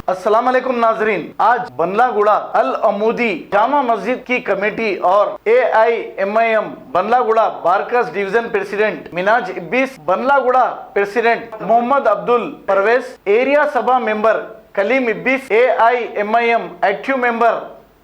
अस्सलाम वालेकुम नाजरीन, आज बंदलागुड़ा अल अमूदी जामा मस्जिद की कमेटी और AIMIM Bandlaguda Barkas division president Minaj Ibbis, Bandlaguda president Mohammed Abdul Parvez, area सभा member Kaleem Ibbis, AIMIM active member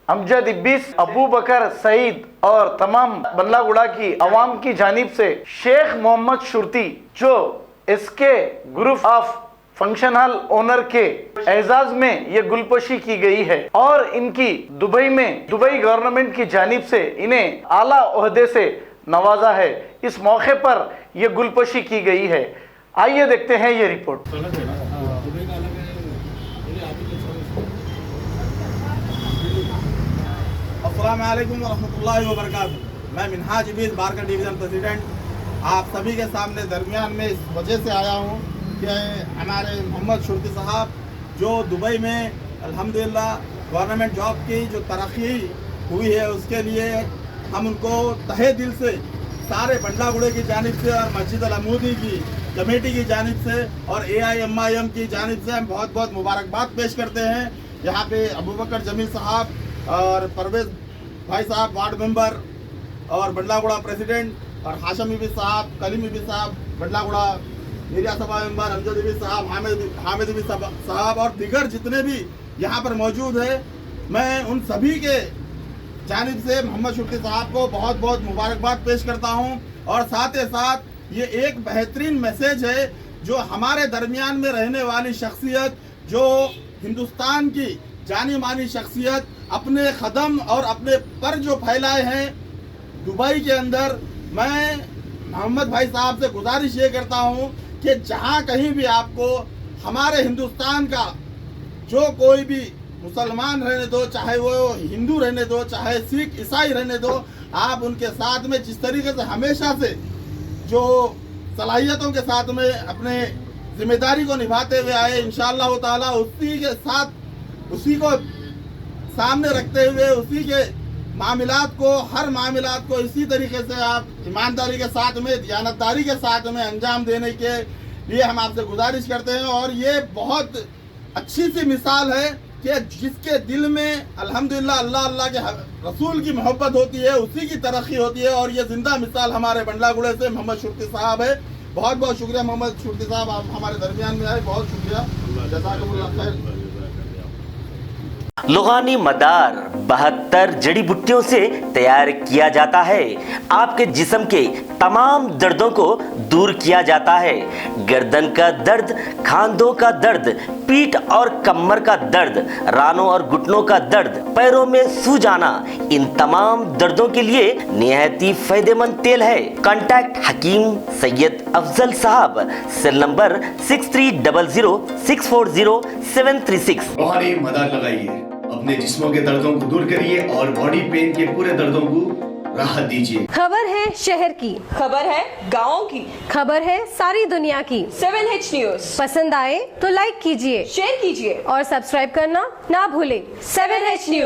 Amjad Ibbis, Abu Bakar Saeed और तमाम बंदलागुड़ा की अवाम की जानिब से शेख मोहम्मद शुर्ती जो इसके group of function hall owner के एजाज में ये गुलपोशी की गई है और इनकी दुबई गवर्नमेंट की जानिब से इन्हें आला ओहदे से नवाजा है। इस मौके पर ये गुलपोशी की गई है। आइए देखते हैं ये रिपोर्ट। अस्सलाम वालेकुम रहमतुल्लाहि व बरकातुहू। मैं मिनाज इब्बिस बारकस डिवीजन प्रेसिडेंट आप सभी के सामने दरमियान में इस वजह से आया हूँ कि हमारे मोहम्मद शुर्ती साहब जो दुबई में अल्हम्दुलिल्लाह गवर्नमेंट जॉब की जो तरक्की हुई है उसके लिए हम उनको तहे दिल से सारे बंदलागुड़े की जानिब से और मस्जिद अल अमूदी की कमेटी की जानिब से और AIMIM की जानिब से हम बहुत बहुत मुबारकबाद पेश करते हैं। यहाँ पे अबू बकर जमील साहब और परवेज भाई साहब वार्ड मेंबर और बंदलागुड़ा प्रेसिडेंट और हाशम इब्बिस साहब, कलीम इब्बिस साहब, बंदलागुड़ा एरिया सभा मेंबर अमजद इब्बिस साहब, हामिद इब्बिस साहब और दीगर जितने भी यहाँ पर मौजूद है, मैं उन सभी के जानिब से मोहम्मद शुर्ती साहब को बहुत बहुत मुबारकबाद पेश करता हूँ। और साथ ही साथ ये एक बेहतरीन मैसेज है जो हमारे दरमियान में रहने वाली शख्सियत, जो हिंदुस्तान की जानी मानी शख्सियत अपने कदम और अपने पर जो फैलाए हैं दुबई के अंदर, मैं मोहम्मद भाई साहब से गुजारिश ये करता हूँ कि जहाँ कहीं भी आपको हमारे हिंदुस्तान का जो कोई भी मुसलमान रहने दो, चाहे वो हिंदू रहने दो, चाहे सिख ईसाई रहने दो, आप उनके साथ में जिस तरीके से हमेशा से जो सलाहियतों के साथ में अपने जिम्मेदारी को निभाते हुए आए, इंशाअल्लाह ताला उसी के साथ उसी को सामने रखते हुए उसी के मामलात को, हर मामलात को इसी तरीके से आप ईमानदारी के साथ में, दियानतदारी के साथ में अंजाम देने के लिए हम आपसे गुजारिश करते हैं। और ये बहुत अच्छी सी मिसाल है कि जिसके दिल में अल्हम्दुलिल्लाह अल्लाह के रसूल की मोहब्बत होती है उसी की तरक्की होती है। और ये जिंदा मिसाल हमारे बंदलागुड़े से मोहम्मद शुर्ती साहब है। बहुत बहुत शुक्रिया मोहम्मद शुर्ती साहब, आप हमारे दरमियान में आए, बहुत शुक्रिया, जज़ाकल्लाह खैर। लुगानी मदार 72 जड़ी बूटियों से तैयार किया जाता है। आपके जिस्म के तमाम दर्दों को दूर किया जाता है। गर्दन का दर्द, खांधों का दर्द, पीठ और कमर का दर्द, रानों और घुटनों का दर्द, पैरों में सूजाना, इन तमाम दर्दों के लिए निहायत ही फायदेमंद तेल है। कांटेक्ट हकीम सैयद अफजल साहब, सेल नंबर 6300640736। रूहानी मदद लगाइए, अपने जिस्मों के दर्दों को दूर करिए और बॉडी पेन के पूरे दर्दों को राहत दीजिए। खबर है शहर की, खबर है गाँव की, खबर है सारी दुनिया की। 7H न्यूज पसंद आए तो लाइक कीजिए, शेयर कीजिए और सब्सक्राइब करना ना भूले। 7H news.